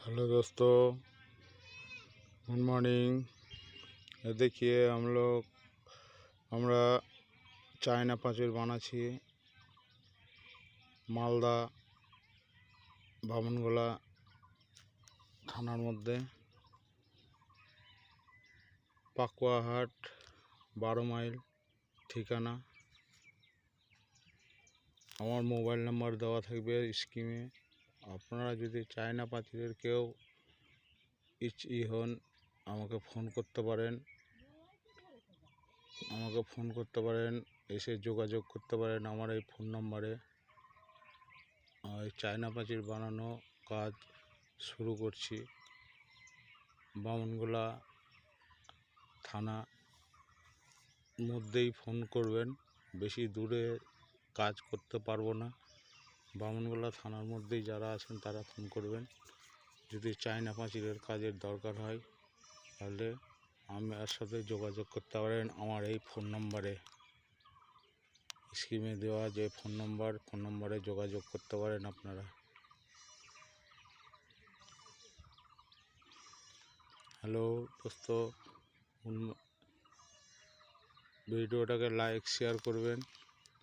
Hello दोस्तों, good morning. ये देखिए আমরা চায়না পাঁচিল বানাচ্ছি মালদা বামনগোলা থানার মধ্যে, পাকুয়াহাট 12 মাইল ঠিকানা। আমার মোবাইল নাম্বার দেওয়া থাকবে স্ক্রিনে। আপনারা যদি চায়না পাঁচিলের কেউ হন আমাকে ফোন করতে পারেন, এসে যোগাযোগ করতে পারেন আমার এই ফোন নাম্বারে। চায়না পাঁচিল বানানো কাজ শুরু করছি বামনগোলা থানা মধ্যেই। ফোন করবেন, বেশি দূরে কাজ করতে পারবো না। বামনগোলা থানার মধ্যেই যারা আছেন তারা ফোন করবেন। যদি চায়না পাঁচিলের কাজের দরকার হয় তাহলে আমার সাথে যোগাযোগ করতে পারেন আমার এই ফোন নম্বরে, স্ক্রিনে দেওয়া যে ফোন নম্বরে যোগাযোগ করতে পারেন আপনারা। হ্যালো দোস্ত, ভিডিওটাকে লাইক শেয়ার করবেন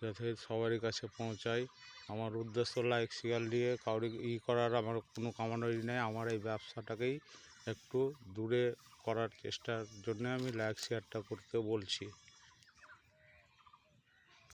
যাতে সবারই কাছে পৌঁছায়। আমার উদ্দেশ্য লাইক শেয়ার দিয়ে কাউরি করার আমার কোনো কামনাই নেই। আমার এই ব্যবসাটাকেই একটু দূরে করার চেষ্টার জন্য আমি লাইক শেয়ারটা করতে বলছি।